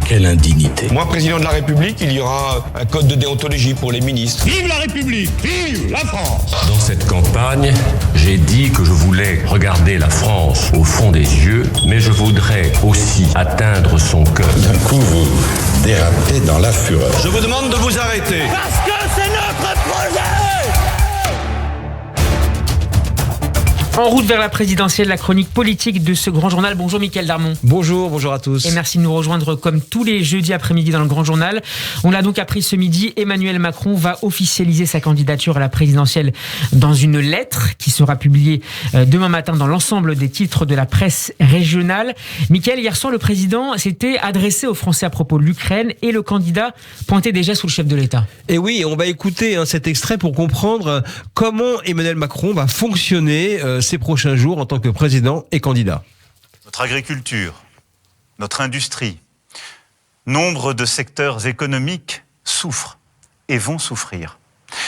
Quelle indignité. Moi, président de la République, il y aura un code de déontologie pour les ministres. Vive la République! Vive la France! Dans cette campagne, j'ai dit que je voulais regarder la France au fond des yeux, mais je voudrais aussi atteindre son cœur. D'un coup, vous dérapez dans la fureur. Je vous demande de vous arrêter. Parce que c'est notre projet! En route vers la présidentielle, la chronique politique de ce grand journal. Bonjour Mickaël Darmon. Bonjour à tous. Et merci de nous rejoindre comme tous les jeudis après-midi dans le grand journal. On l'a donc appris ce midi, Emmanuel Macron va officialiser sa candidature à la présidentielle dans une lettre qui sera publiée demain matin dans l'ensemble des titres de la presse régionale. Mickaël, hier soir, le président s'était adressé aux Français à propos de l'Ukraine et le candidat pointait déjà sous le chef de l'État. Et oui, on va écouter cet extrait pour comprendre comment Emmanuel Macron va fonctionner ces prochains jours en tant que président et candidat. Notre agriculture, notre industrie, nombre de secteurs économiques souffrent et vont souffrir.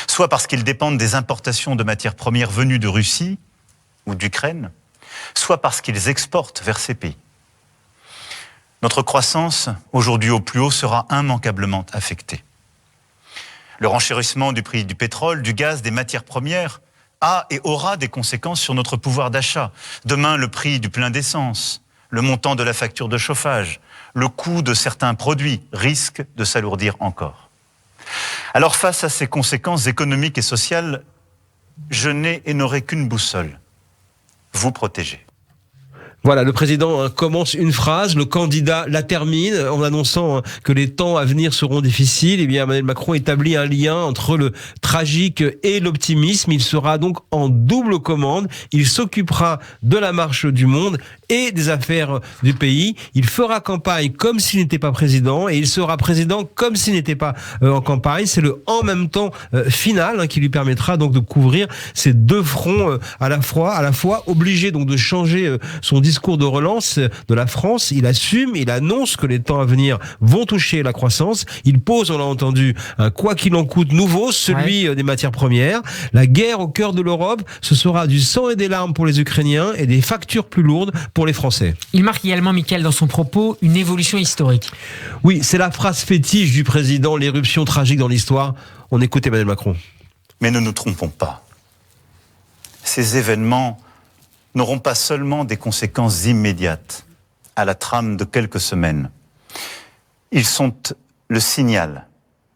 Soit parce qu'ils dépendent des importations de matières premières venues de Russie ou d'Ukraine, soit parce qu'ils exportent vers ces pays. Notre croissance, aujourd'hui au plus haut, sera immanquablement affectée. Le renchérissement du prix du pétrole, du gaz, des matières premières a et aura des conséquences sur notre pouvoir d'achat. Demain, le prix du plein d'essence, le montant de la facture de chauffage, le coût de certains produits risquent de s'alourdir encore. Alors face à ces conséquences économiques et sociales, je n'ai et n'aurai qu'une boussole, vous protéger. Voilà, le président commence une phrase, le candidat la termine en annonçant que les temps à venir seront difficiles. Eh bien, Emmanuel Macron établit un lien entre le tragique et l'optimisme. Il sera donc en double commande. Il s'occupera de la marche du monde et des affaires du pays. Il fera campagne comme s'il n'était pas président et il sera président comme s'il n'était pas en campagne. C'est le en même temps final qui lui permettra donc de couvrir ces deux fronts à la fois obligé donc de changer son discours de relance de la France. Il assume, il annonce que les temps à venir vont toucher la croissance. Il pose, on l'a entendu, un quoi qu'il en coûte nouveau, celui des matières premières. La guerre au cœur de l'Europe, ce sera du sang et des larmes pour les Ukrainiens et des factures plus lourdes pour les Français. Il marque également, Mickaël, dans son propos, une évolution historique. Oui, c'est la phrase fétiche du président, l'éruption tragique dans l'histoire. On écoute Emmanuel Macron. Mais ne nous trompons pas. Ces événements n'auront pas seulement des conséquences immédiates à la trame de quelques semaines. Ils sont le signal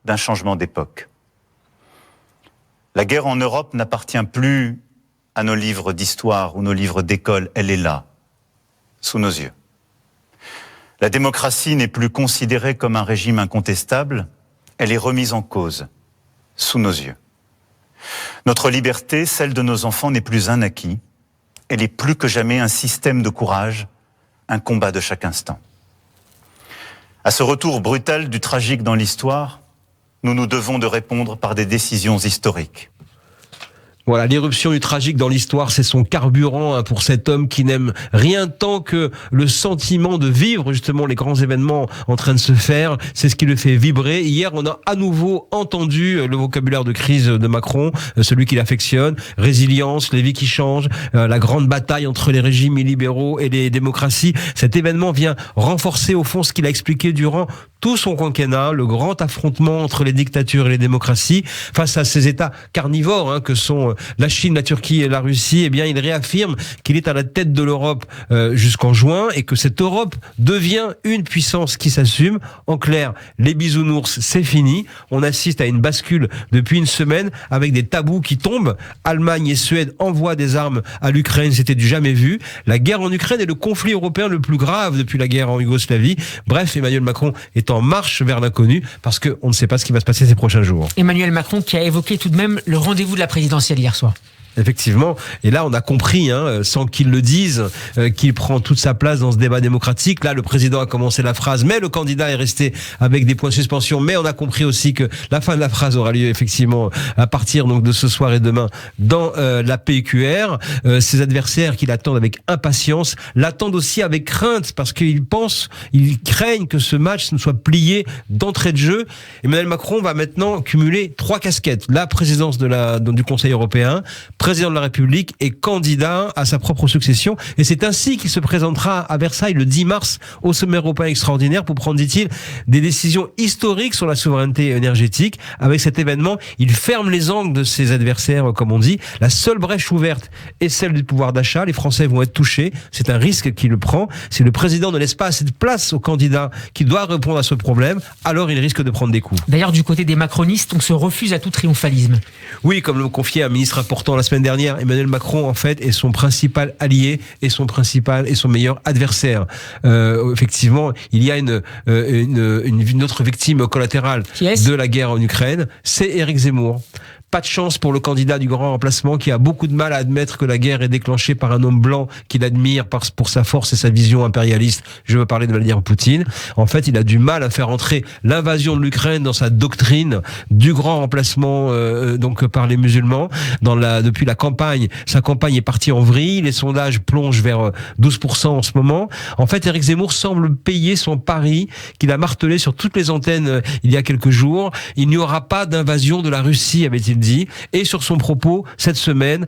d'un changement d'époque. La guerre en Europe n'appartient plus à nos livres d'histoire ou nos livres d'école, elle est là, sous nos yeux. La démocratie n'est plus considérée comme un régime incontestable, elle est remise en cause, sous nos yeux. Notre liberté, celle de nos enfants, n'est plus un acquis. Elle est plus que jamais un système de courage, un combat de chaque instant. À ce retour brutal du tragique dans l'histoire, nous nous devons de répondre par des décisions historiques. Voilà, l'éruption du tragique dans l'histoire, c'est son carburant pour cet homme qui n'aime rien tant que le sentiment de vivre justement les grands événements en train de se faire. C'est ce qui le fait vibrer. Hier, on a à nouveau entendu le vocabulaire de crise de Macron, celui qu'il affectionne, résilience, les vies qui changent, la grande bataille entre les régimes illibéraux et les démocraties. Cet événement vient renforcer au fond ce qu'il a expliqué durant tout son quinquennat, le grand affrontement entre les dictatures et les démocraties face à ces États carnivores que sont la Chine, la Turquie et la Russie. Eh bien, il réaffirme qu'il est à la tête de l'Europe jusqu'en juin et que cette Europe devient une puissance qui s'assume. En clair, les bisounours, c'est fini. On assiste à une bascule depuis une semaine avec des tabous qui tombent. Allemagne et Suède envoient des armes à l'Ukraine, c'était du jamais vu. La guerre en Ukraine est le conflit européen le plus grave depuis la guerre en Yougoslavie. Bref, Emmanuel Macron est en marche vers l'inconnu parce qu'on ne sait pas ce qui va se passer ces prochains jours. Emmanuel Macron qui a évoqué tout de même le rendez-vous de la présidentielle hier soir. Effectivement, et là on a compris, sans qu'il le dise, qu'il prend toute sa place dans ce débat démocratique. Là, le président a commencé la phrase, mais le candidat est resté avec des points de suspension. Mais on a compris aussi que la fin de la phrase aura lieu effectivement à partir donc de ce soir et demain dans la PQR. Ses adversaires qui l'attendent avec impatience l'attendent aussi avec crainte parce qu'ils craignent que ce match ne soit plié d'entrée de jeu. Emmanuel Macron va maintenant cumuler 3 casquettes: la présidence du Conseil européen, président de la République est candidat à sa propre succession. Et c'est ainsi qu'il se présentera à Versailles le 10 mars au sommet européen extraordinaire pour prendre, dit-il, des décisions historiques sur la souveraineté énergétique. Avec cet événement, il ferme les angles de ses adversaires, comme on dit. La seule brèche ouverte est celle du pouvoir d'achat. Les Français vont être touchés. C'est un risque qu'il le prend. Si le président ne laisse pas assez de place au candidat qui doit répondre à ce problème, alors il risque de prendre des coups. D'ailleurs, du côté des macronistes, on se refuse à tout triomphalisme. Oui, comme le confiait un ministre important la semaine dernière, Emmanuel Macron, en fait, est son principal allié et son meilleur adversaire. Effectivement, il y a une autre victime collatérale de la guerre en Ukraine, c'est Éric Zemmour. Pas de chance pour le candidat du grand remplacement qui a beaucoup de mal à admettre que la guerre est déclenchée par un homme blanc qu'il admire pour sa force et sa vision impérialiste. Je veux parler de Vladimir Poutine. En fait, il a du mal à faire entrer l'invasion de l'Ukraine dans sa doctrine du grand remplacement donc par les musulmans. Depuis la campagne, sa campagne est partie en vrille. Les sondages plongent vers 12% en ce moment. En fait, Éric Zemmour semble payer son pari qu'il a martelé sur toutes les antennes il y a quelques jours. Il n'y aura pas d'invasion de la Russie, avait-il dit. Et sur son propos cette semaine,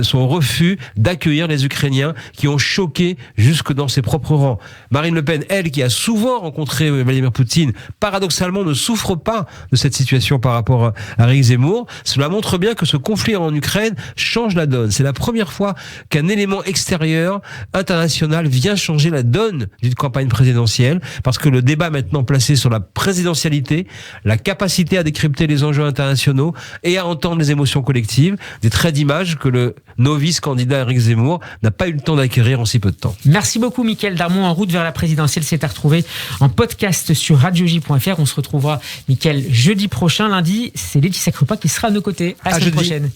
son refus d'accueillir les Ukrainiens qui ont choqué jusque dans ses propres rangs. Marine Le Pen, elle, qui a souvent rencontré Vladimir Poutine, paradoxalement ne souffre pas de cette situation par rapport à Éric Zemmour. Cela montre bien que ce conflit en Ukraine change la donne. C'est la première fois qu'un élément extérieur, international, vient changer la donne d'une campagne présidentielle, parce que le débat maintenant placé sur la présidentialité, la capacité à décrypter les enjeux internationaux et à entendre les émotions collectives, des traits d'image que le novice candidat Éric Zemmour n'a pas eu le temps d'acquérir en si peu de temps. Merci beaucoup Mickaël Darmon. En route vers la présidentielle, c'est à retrouver en podcast sur radioj.fr. On se retrouvera, Mickaël, jeudi prochain. Lundi, c'est Laetitia Krupa qui sera à nos côtés. À la semaine prochaine.